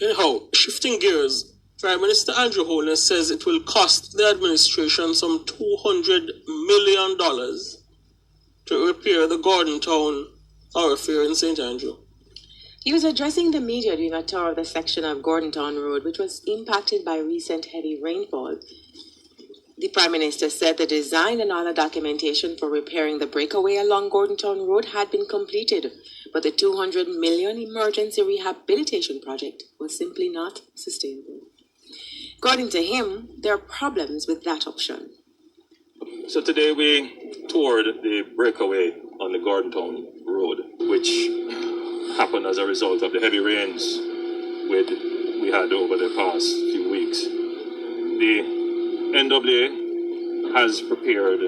Anyhow, shifting gears, Prime Minister Andrew Holness says it will cost the administration some $200 million to repair the Gordon Town thoroughfare in St. Andrew. He was addressing the media during a tour of the section of Gordon Town Road, which was impacted by recent heavy rainfall. The Prime Minister said the design and all the documentation for repairing the breakaway along Gordon Town Road had been completed, but the $200 million emergency rehabilitation project was simply not sustainable. According to him, there are problems with that option. So today we toured the breakaway on the Gordon Town Road, which happened as a result of the heavy rains we had over the past few weeks. The NWA has prepared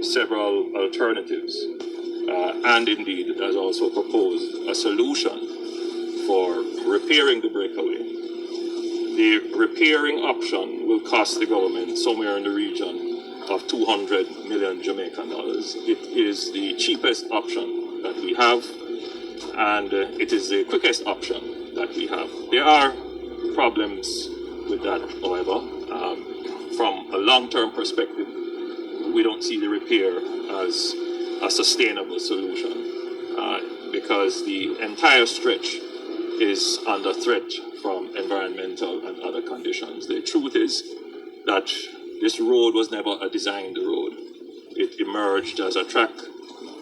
several alternatives and indeed has also proposed a solution for repairing the breakaway. The repairing option will cost the government somewhere in the region of 200 million Jamaican dollars. It is the cheapest option that we have, and it is the quickest option that we have. There are problems with that, however. From a long-term perspective, we don't see the repair as a sustainable solution because the entire stretch is under threat from environmental and other conditions. The truth is that this road was never a designed road. It emerged as a track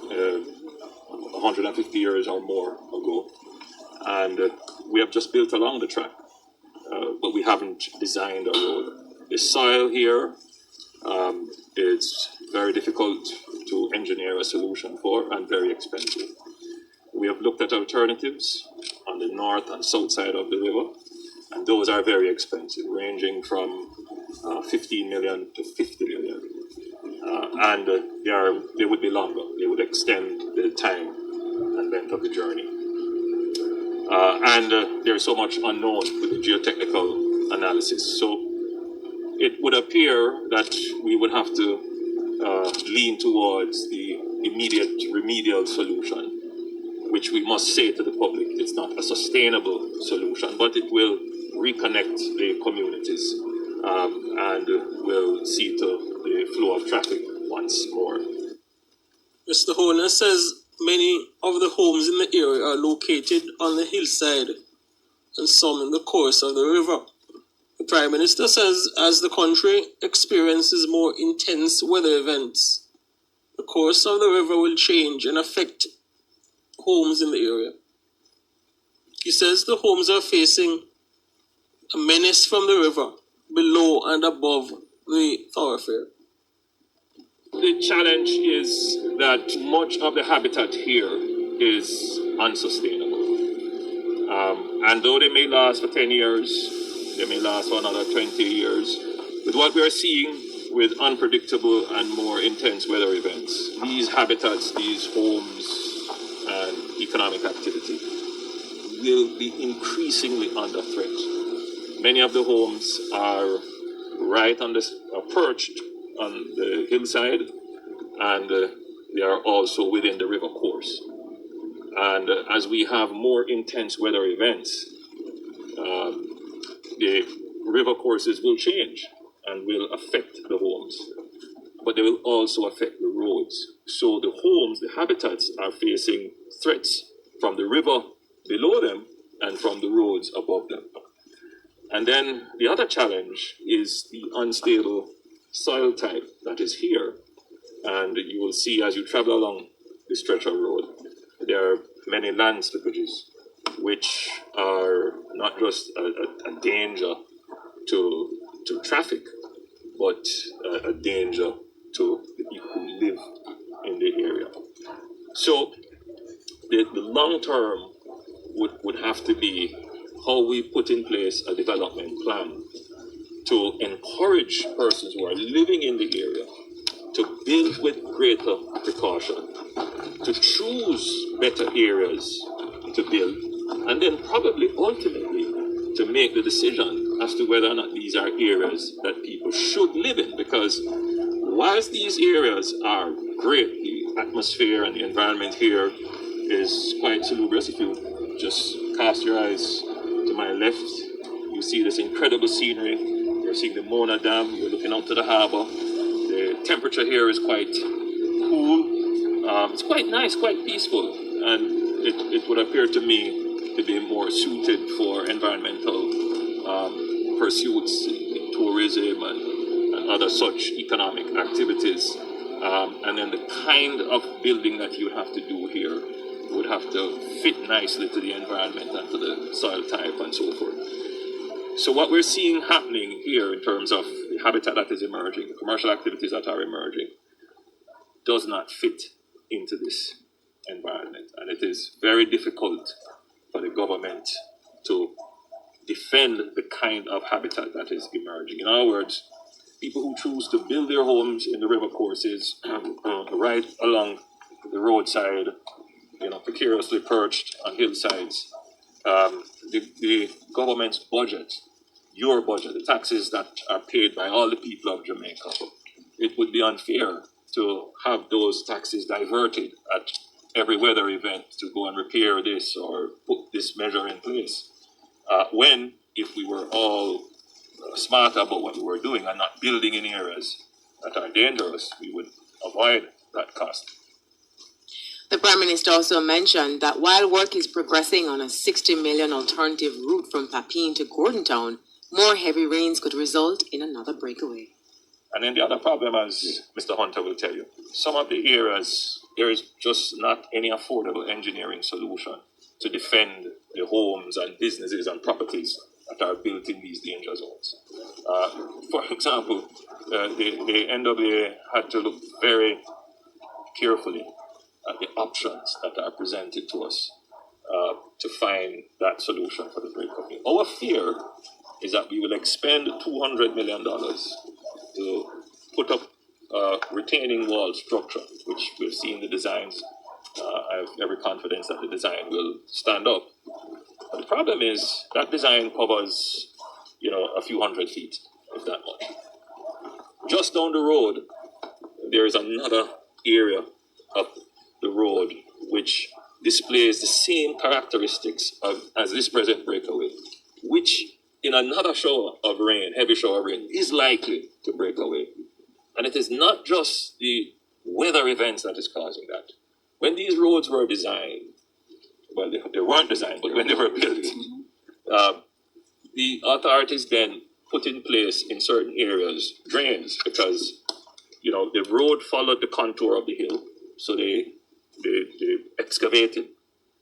150 years or more ago, and we have just built along the track, but we haven't designed a road. The soil here is very difficult to engineer a solution for and very expensive. We have looked at alternatives on the north and south side of the river, and those are very expensive, ranging from 15 million to 50 million. And they would be longer. They would extend the time and length of the journey. And there's so much unknown with the geotechnical analysis. So it would appear that we would have to lean towards the immediate remedial solution, which we must say to the public it's not a sustainable solution, but it will reconnect the communities and will see to the flow of traffic once more. Mr. Holness says many of the homes in the area are located on the hillside and some in the course of the river. The Prime Minister says as the country experiences more intense weather events, the course of the river will change and affect homes in the area. He says the homes are facing a menace from the river below and above the thoroughfare. The challenge is that much of the habitat here is unsustainable. And though they may last for 10 years, they may last for another 20 years. With what we are seeing with unpredictable and more intense weather events, these habitats, these homes, and economic activity will be increasingly under threat. Many of the homes are right on this, perched on the hillside, and they are also within the river course. And as we have more intense weather events, the river courses will change and will affect the homes, but they will also affect the roads. So the homes, the habitats are facing threats from the river below them and from the roads above them. And then the other challenge is the unstable soil type that is here. And you will see as you travel along the stretch of road, there are many land slippages, which are not just a danger to traffic, but a danger to the people who live in the area. So the long term would have to be how we put in place a development plan to encourage persons who are living in the area to build with greater precaution, to choose better areas to build, and then probably ultimately to make the decision as to whether or not these are areas that people should live in. Because whilst these areas are great, the atmosphere and the environment here is quite salubrious. If you just cast your eyes to to my left, you see this incredible scenery. You're seeing the Mona Dam. You're looking out to the harbor. The temperature here is quite cool. It's quite nice, quite peaceful, and it would appear to me to be more suited for environmental pursuits, tourism, and other such economic activities. And then the kind of building that you have to do here would have to fit nicely to the environment and to the soil type and so forth. So what we're seeing happening here in terms of the habitat that is emerging, the commercial activities that are emerging, does not fit into this environment. And it is very difficult for the government to defend the kind of habitat that is emerging. In other words, people who choose to build their homes in the river courses, right along the roadside, precariously perched on hillsides, the government's budget, your budget, the taxes that are paid by all the people of Jamaica, it would be unfair to have those taxes diverted at every weather event to go and repair this or put this measure in place. When, if we were all smart about what we were doing and not building in areas that are dangerous, we would avoid that cost. The Prime Minister also mentioned that while work is progressing on a 60 million alternative route from Papine to Gordontown, more heavy rains could result in another breakaway. And then the other problem, as Mr. Hunter will tell you, some of the areas, there is just not any affordable engineering solution to defend the homes and businesses and properties that are built in these danger zones. For example, the NWA had to look very carefully at the options that are presented to us to find that solution for the breakaway. Our fear is that we will expend $200 million to put up a retaining wall structure, which we've seen the designs. I have every confidence that the design will stand up. But the problem is that design covers, a few hundred feet, if that much. Just down the road, there is another area of the road which displays the same characteristics as this present breakaway, which in another shower of rain, heavy shower of rain, is likely to break away. And it is not just the weather events that is causing that. When these roads were designed, well, they weren't designed, but when they were built, the authorities then put in place in certain areas drains because, the road followed the contour of the hill. So they excavated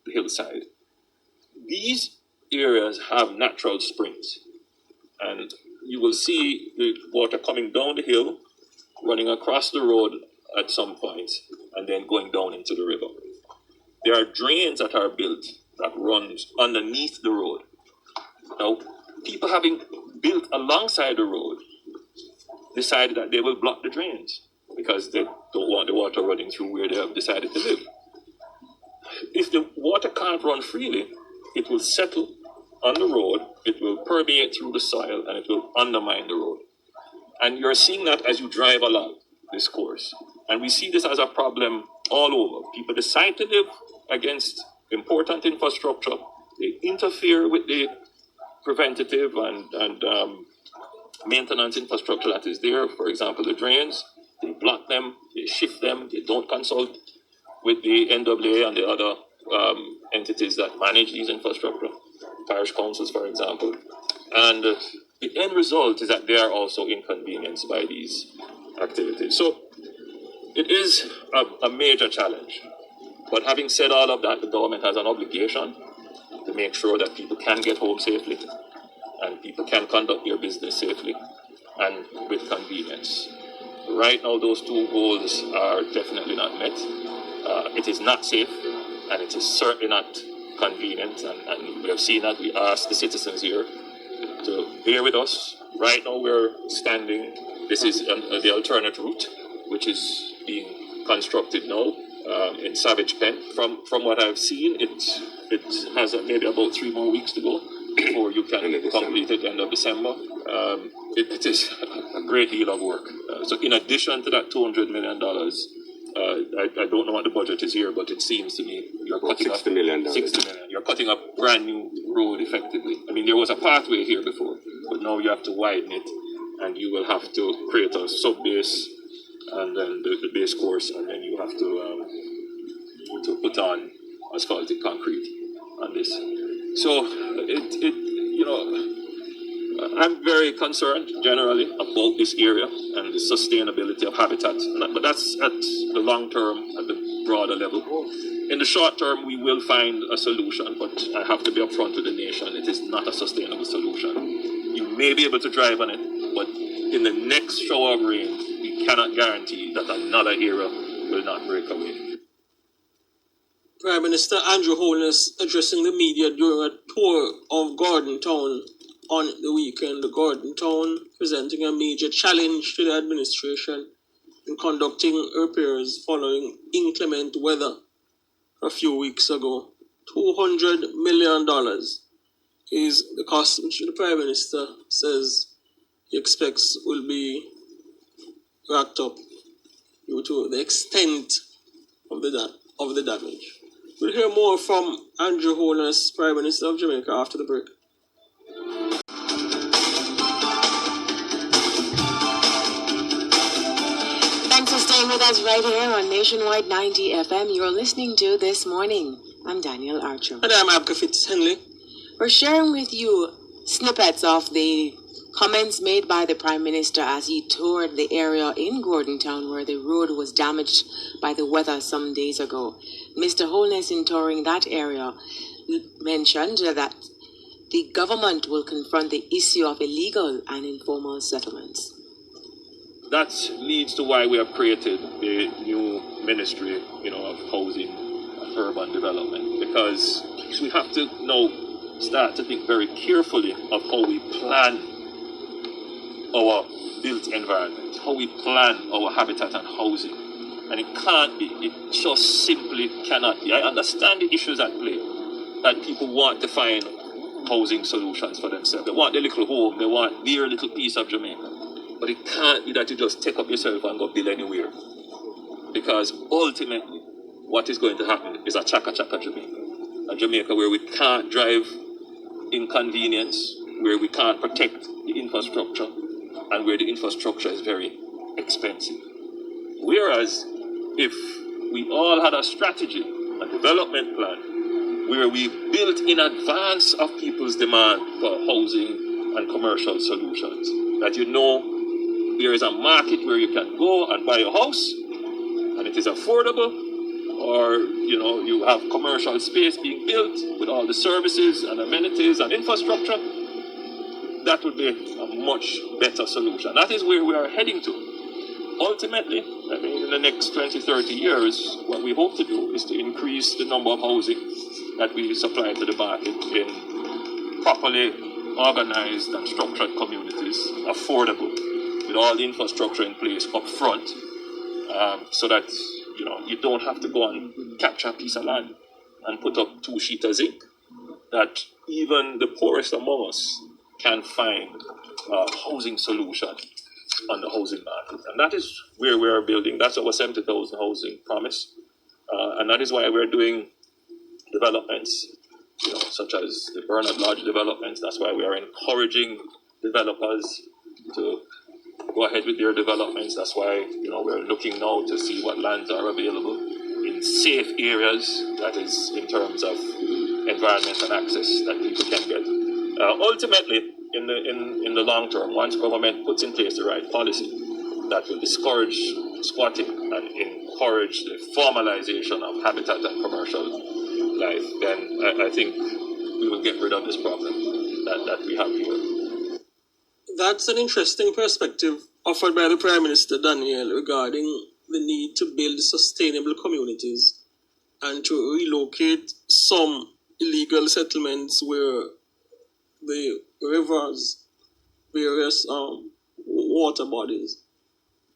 the hillside. These areas have natural springs, and you will see the water coming down the hill, running across the road at some point, and then going down into the river. There are drains that are built that runs underneath the road. Now, people having built alongside the road decided that they will block the drains because they don't want the water running through where they have decided to live. If the water can't run freely, it will settle on the road, it will permeate through the soil, and it will undermine the road. And you're seeing that as you drive along this course. And we see this as a problem all over. People decide to live against important infrastructure. They interfere with the preventative and maintenance infrastructure that is there. For example, the drains, they block them, they shift them, they don't consult with the NWA and the other entities that manage these infrastructure, parish councils, for example. And the end result is that they are also inconvenienced by these activities. So it is a major challenge. But having said all of that, the government has an obligation to make sure that people can get home safely and people can conduct their business safely and with convenience. Right now, those two goals are definitely not met. It is not safe, and it is certainly not convenient, and we have seen that. We ask the citizens here to bear with us. Right now, we're standing. This is the alternate route, which is being constructed now in Savage Pen. From what I've seen, it has maybe about 3 more weeks to go before you can complete it end of December. It is a great deal of work. So in addition to that $200 million, I don't know what the budget is here, but it seems to me you're cutting $60 million. $60 million. You're cutting up brand new road effectively. I mean, there was a pathway here before, but now you have to widen it, and you will have to create a sub-base, and then the base course, and then you have to put on asphaltic concrete on this. So I'm very concerned generally about this area and the sustainability of habitat, but that's at the long term, at the broader level. In the short term, we will find a solution, but I have to be upfront with the nation. It is not a sustainable solution. You may be able to drive on it, but in the next shower of rain, we cannot guarantee that another era will not break away. Prime Minister Andrew Holness addressing the media during a tour of Gordon Town on the weekend. Gordon Town presenting a major challenge to the administration in conducting repairs following inclement weather a few weeks ago. $200 million is the cost which the Prime Minister says he expects will be racked up due to the extent of the damage. We'll hear more from Andrew Holness, Prime Minister of Jamaica, after the break. Thanks for staying with us right here on Nationwide 90 FM. You're listening to This Morning. I'm Daniel Archer. And I'm Abka Fitz-Henley. We're sharing with you snippets of the comments made by the Prime Minister as he toured the area in Gordon Town where the road was damaged by the weather some days ago. Mr. Holness, in touring that area, mentioned that the government will confront the issue of illegal and informal settlements. That leads to why we have created the new ministry, of housing and urban development, because we have to now start to think very carefully of how we plan our built environment, how we plan our habitat and housing. And it can't be, it just simply cannot be. I understand the issues at play, that people want to find housing solutions for themselves. They want their little home, they want their little piece of Jamaica. But it can't be that you just take up yourself and go build anywhere. Because ultimately, what is going to happen is a chaka-chaka Jamaica. A Jamaica where we can't drive inconvenience, where we can't protect the infrastructure, and where the infrastructure is very expensive. Whereas, if we all had a strategy, a development plan, where we built in advance of people's demand for housing and commercial solutions, that there is a market where you can go and buy a house, and it is affordable, or you have commercial space being built with all the services and amenities and infrastructure, that would be a much better solution. That is where we are heading to. Ultimately, in the next 20, 30 years, what we hope to do is to increase the number of housing that we supply to the market in properly organized and structured communities, affordable, with all the infrastructure in place up front, so that you don't have to go and capture a piece of land and put up 2 sheets of zinc, that even the poorest among us can find a housing solution on the housing market. And that is where we are building. That's our 70,000 housing promise. And that is why we're doing developments, such as the Bernard Lodge developments. That's why we are encouraging developers to go ahead with their developments. That's why we're looking now to see what lands are available in safe areas, that is in terms of environment and access that people can get. Ultimately, in the long term, once government puts in place the right policy that will discourage squatting and encourage the formalization of habitat and commercial life, then I think we will get rid of this problem that we have here. That's an interesting perspective offered by the Prime Minister, Daniel, regarding the need to build sustainable communities and to relocate some illegal settlements where the rivers, various water bodies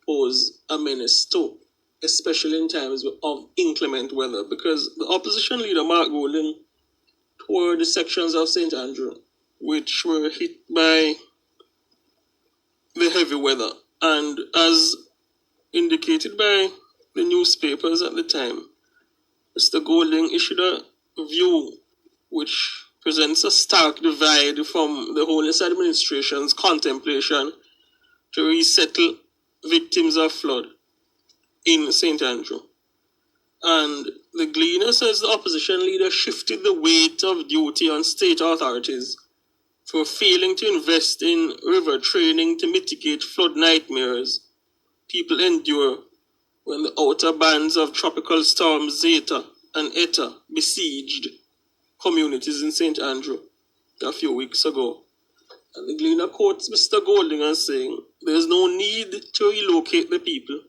pose a menace too, especially in times of inclement weather, because the opposition leader, Mark Golding, toured the sections of St. Andrew which were hit by the heavy weather, and as indicated by the newspapers at the time, Mr. Golding issued a view which presents a stark divide from the Holness administration's contemplation to resettle victims of flood in St. Andrew. And the Gleaner says the opposition leader shifted the weight of duty on state authorities for failing to invest in river training to mitigate flood nightmares people endure when the outer bands of tropical storms Zeta and Eta besieged communities in St. Andrew a few weeks ago. And the Gleaner quotes Mr. Golding as saying, "There's no need to relocate the people.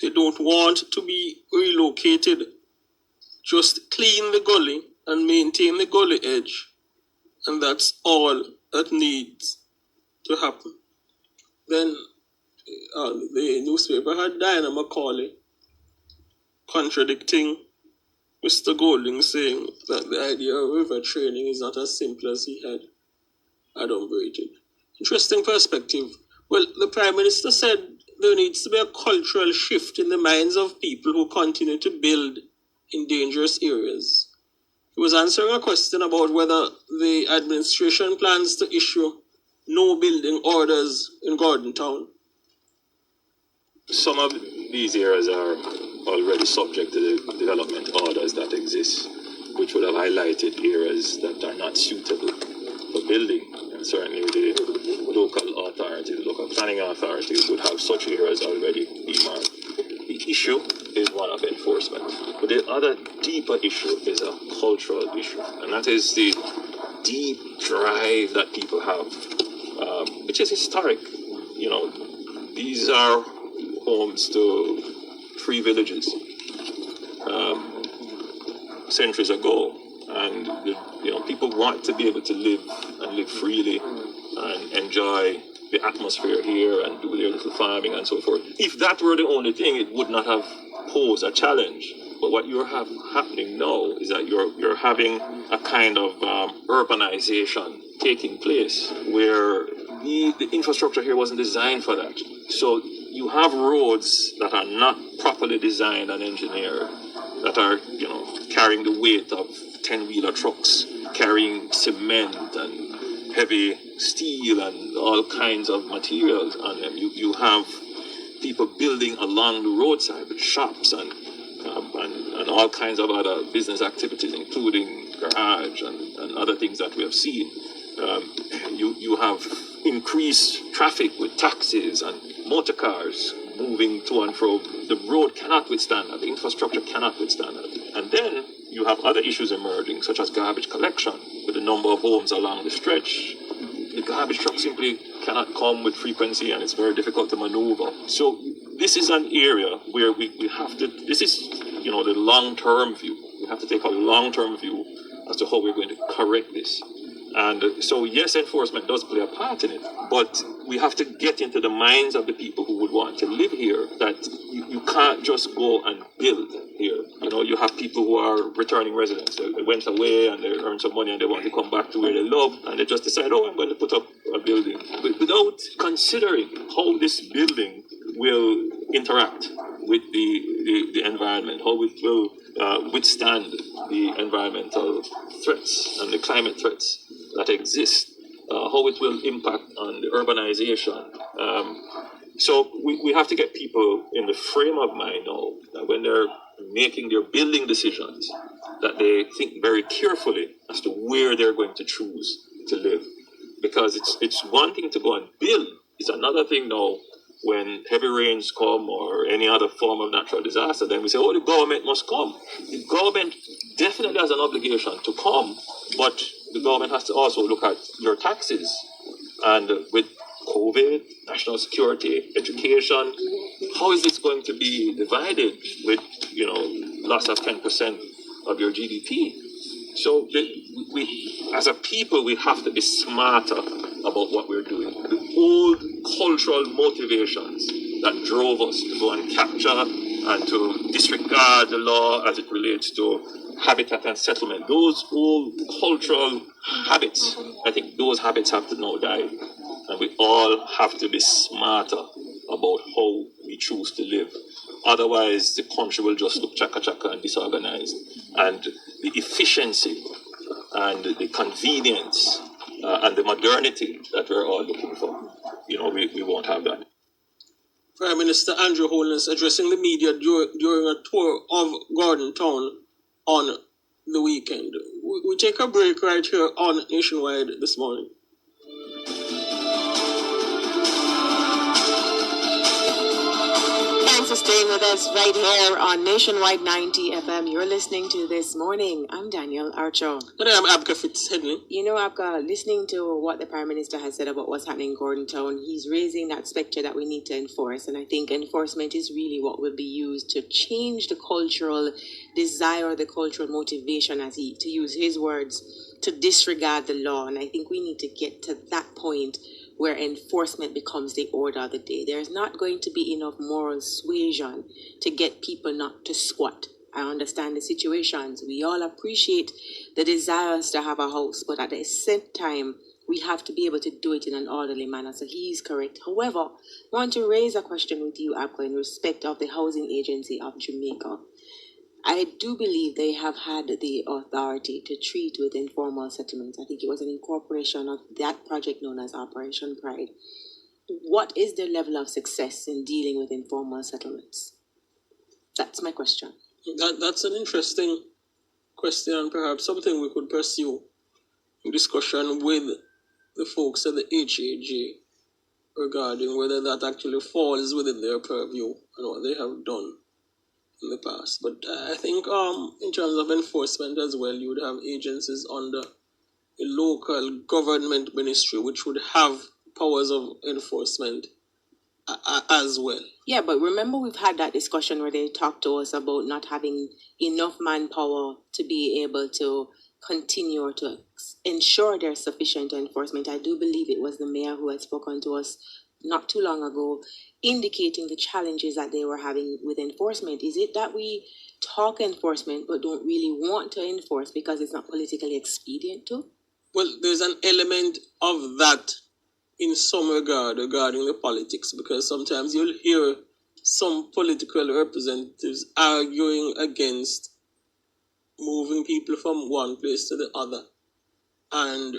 They don't want to be relocated. Just clean the gully and maintain the gully edge. And that's all that needs to happen." Then the newspaper had Diana Macaulay contradicting Mr. Golding, saying that the idea of river training is not as simple as he had adumbrated. Interesting perspective. Well, the Prime Minister said there needs to be a cultural shift in the minds of people who continue to build in dangerous areas. He was answering a question about whether the administration plans to issue no building orders in Gordon Town. Some of these areas are already subject to the development orders that exist, which would have highlighted areas that are not suitable for building. And certainly the local authorities, the local planning authorities would have such areas already demarked. The issue is one of enforcement. But the other deeper issue is a cultural issue, and that is the deep drive that people have, which is historic. You know, these are homes to free villages centuries ago, and people want to be able to live and live freely and enjoy the atmosphere here and do their little farming and so forth. If that were the only thing, it would not have posed a challenge. But what you're happening now is that you're having a kind of urbanization taking place where the infrastructure here wasn't designed for that. So you have roads that are not properly designed and engineered, that are carrying the weight of 10-wheeler trucks, carrying cement and heavy steel and all kinds of materials on them. You have people building along the roadside with shops and all kinds of other business activities, including garage and other things that we have seen. You have increased traffic with taxis and motor cars moving to and fro. The road cannot withstand that. The infrastructure cannot withstand that. And then you have other issues emerging, such as garbage collection, with the number of homes along the stretch. The garbage truck simply cannot come with frequency, and it's very difficult to maneuver. So this is an area where we have to, this is, the long-term view. We have to take a long-term view as to how we're going to correct this. And so, yes, enforcement does play a part in it, but we have to get into the minds of the people who would want to live here, that you can't just go and build here. You have people who are returning residents. They went away and they earned some money and they want to come back to where they love, and they just decide, I'm going to put up a building, without considering how this building will interact with the environment, how it will withstand the environmental threats and the climate threats that exist, how it will impact on the urbanization. So we have to get people in the frame of mind now that when they're making their building decisions, that they think very carefully as to where they're going to choose to live. Because it's one thing to go and build, it's another thing now when heavy rains come or any other form of natural disaster, then we say, the government must come. The government definitely has an obligation to come, but the government has to also look at your taxes. And with COVID, national security, education, how is this going to be divided with, loss of 10% of your GDP? So we, as a people, we have to be smarter about what we're doing. The old cultural motivations that drove us to go and capture and to disregard the law as it relates to habitat and settlement, those old cultural habits, I think those habits have to now die. And we all have to be smarter about how we choose to live. Otherwise, the country will just look chaka-chaka and disorganized. And the efficiency and the convenience and the modernity that we're all looking for. We won't have that. Prime Minister Andrew Holness addressing the media during a tour of Gordon Town on the weekend. We take a break right here on Nationwide this morning. Thanks for staying with us right here on Nationwide 90 FM. You're listening to This Morning. I'm Daniel Archer. And I'm Abka Fitzhedley. Abka, listening to what the Prime Minister has said about what's happening in Gordon Town, he's raising that spectre that we need to enforce. And I think enforcement is really what will be used to change the cultural desire, the cultural motivation, to use his words, to disregard the law. And I think we need to get to that point where enforcement becomes the order of the day. There's not going to be enough moral suasion to get people not to squat. I understand the situations. We all appreciate the desires to have a house, but at the same time, we have to be able to do it in an orderly manner. So he is correct. However, I want to raise a question with you, Abko, in respect of the Housing Agency of Jamaica. I do believe they have had the authority to treat with informal settlements. I think it was an incorporation of that project known as Operation Pride. What is their level of success in dealing with informal settlements? That's my question. That's an interesting question, and perhaps something we could pursue in discussion with the folks at the HAJ regarding whether that actually falls within their purview and what they have done in the past. But I think in terms of enforcement as well, you would have agencies under a local government ministry which would have powers of enforcement as well. Yeah, but remember we've had that discussion where they talked to us about not having enough manpower to be able to continue or to ensure there's sufficient enforcement. I do believe it was the mayor who had spoken to us not too long ago, indicating the challenges that they were having with enforcement. Is it that we talk enforcement but don't really want to enforce because it's not politically expedient to? Well, there's an element of that in some regard regarding the politics, because sometimes you'll hear some political representatives arguing against moving people from one place to the other. And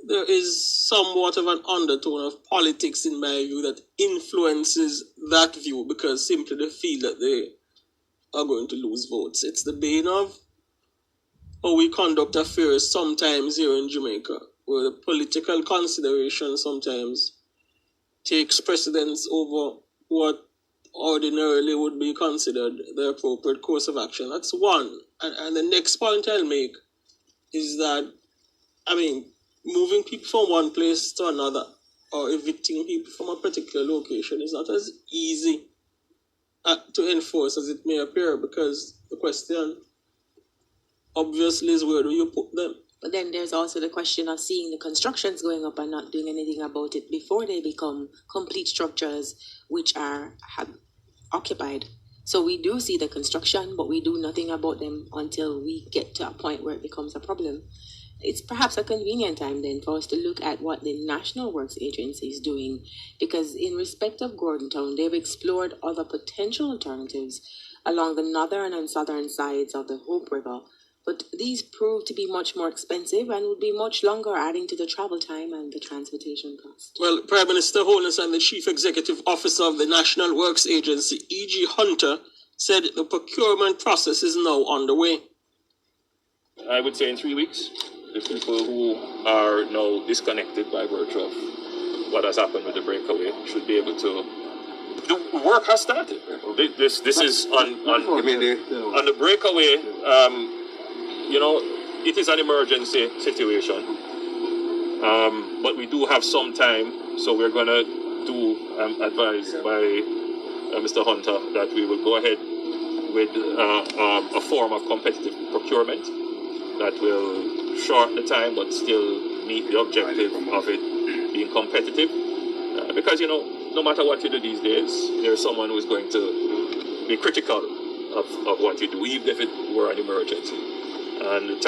there is somewhat of an undertone of politics in my view that influences that view, because simply they feel that they are going to lose votes. It's the bane of how we conduct affairs sometimes here in Jamaica, where the political consideration sometimes takes precedence over what ordinarily would be considered the appropriate course of action. That's one. And the next point I'll make is that, moving people from one place to another or evicting people from a particular location is not as easy to enforce as it may appear, because the question obviously is, where do you put them? But then there's also the question of seeing the constructions going up and not doing anything about it before they become complete structures which are occupied. So we do see the construction, but we do nothing about them until we get to a point where it becomes a problem. It's perhaps a convenient time then for us to look at what the National Works Agency is doing, because in respect of Gordon Town, they've explored other potential alternatives along the northern and southern sides of the Hope River, but these proved to be much more expensive and would be much longer, adding to the travel time and the transportation cost. Well, Prime Minister Holness and the Chief Executive Officer of the National Works Agency, E.G. Hunter, said the procurement process is now underway. I would say in 3 weeks, the people who are now disconnected by virtue of what has happened with the breakaway should be able to. The work has started. This is on the breakaway. It is an emergency situation, but we do have some time, so we're going to do, advised by Mr. Hunter, that we will go ahead with a form of competitive procurement that will shorten the time but still meet the objective of it being competitive. Because, no matter what you do these days, there's someone who's going to be critical of what you do, even if it were an emergency. And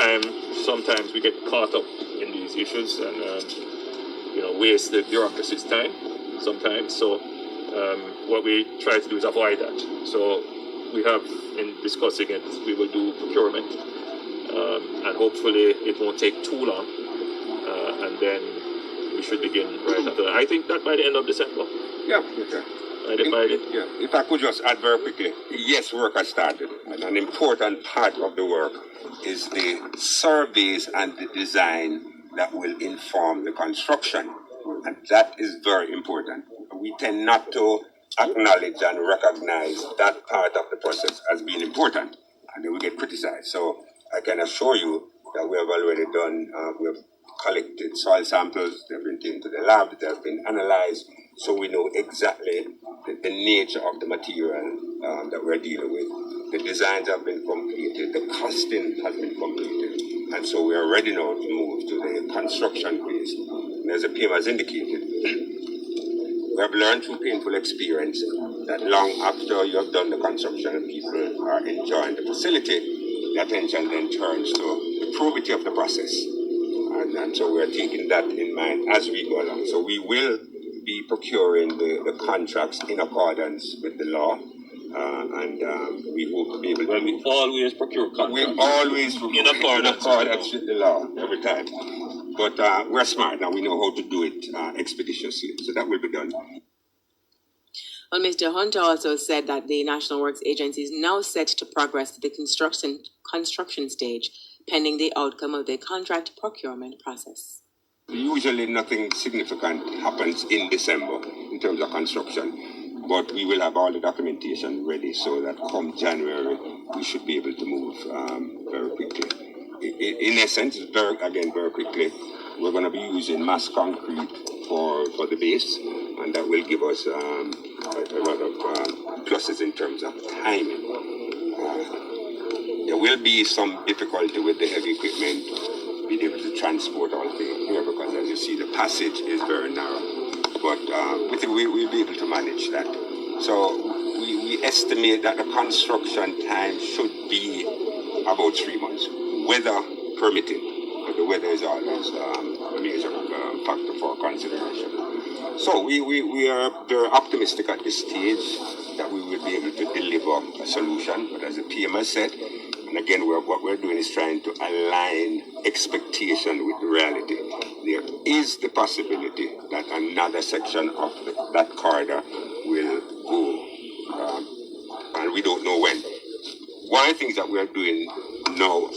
sometimes we get caught up in these issues and, waste the bureaucracy's time sometimes. So what we try to do is avoid that. So we have, in discussing it, we will do procurement and hopefully it won't take too long, and then we should begin right after that. I think that by the end of December. Yeah, okay. If I could just add very quickly, yes, work has started, and an important part of the work is the surveys and the design that will inform the construction, and that is very important. We tend not to acknowledge and recognize that part of the process as being important, and then we get criticized. So I can assure you that we have already done, we have collected soil samples, they've been taken to the lab, they have been analyzed, so we know exactly the nature of the material that we're dealing with. The designs have been completed, the costing has been completed, and so we are ready now to move to the construction phase. And as the PM has indicated, we have learned through painful experience that long after you have done the construction and people are enjoying the facility, the attention then turns to the probity of the process. And so we're taking that in mind as we go along. So we will be procuring the contracts in accordance with the law, and we hope to be able to... Well, we always procure contracts. We always in accordance with the law every time. But we're smart now. We know how to do it expeditiously. So that will be done. Well, Mr. Hunter also said that the National Works Agency is now set to progress to the construction stage, pending the outcome of the contract procurement process. Usually nothing significant happens in December in terms of construction, but we will have all the documentation ready so that come January we should be able to move very quickly. In essence, very quickly, we're going to be using mass concrete for the base, and that will give us a lot of pluses in terms of timing. There will be some difficulty with the heavy equipment being able to transport all the here, because as you see, the passage is very narrow. But we think we'll be able to manage that. So we estimate that the construction time should be about 3 months, weather permitting. But the weather is always a major factor for consideration. So we are very optimistic at this stage that we will be able to deliver a solution. But as the PM has said, and again, what we're doing is trying to align expectation with reality. There is the possibility that another section of that corridor will go, and we don't know when. One of the things that we are doing now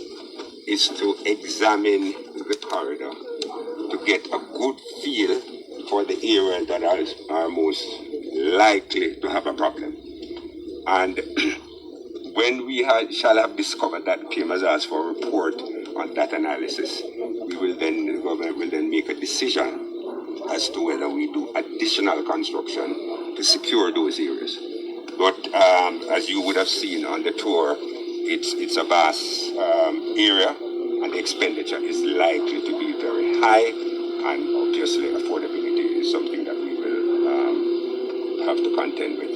is to examine the corridor to get a good feel for the areas that are most likely to have a problem. And when we shall have discovered that PM has asked for a report on that analysis, the government will then make a decision as to whether we do additional construction to secure those areas. But as you would have seen on the tour, it's a vast area, and the expenditure is likely to be very high, and obviously affordability is something that we will have to contend with.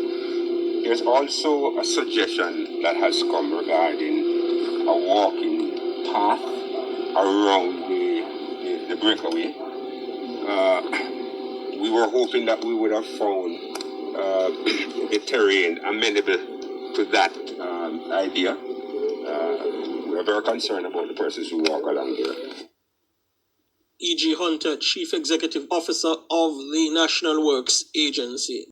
There's also a suggestion that has come regarding a walking path around the breakaway. We were hoping that we would have found the terrain amenable to that idea. We're very concerned about the persons who walk along there. E.G. Hunter, Chief Executive Officer of the National Works Agency.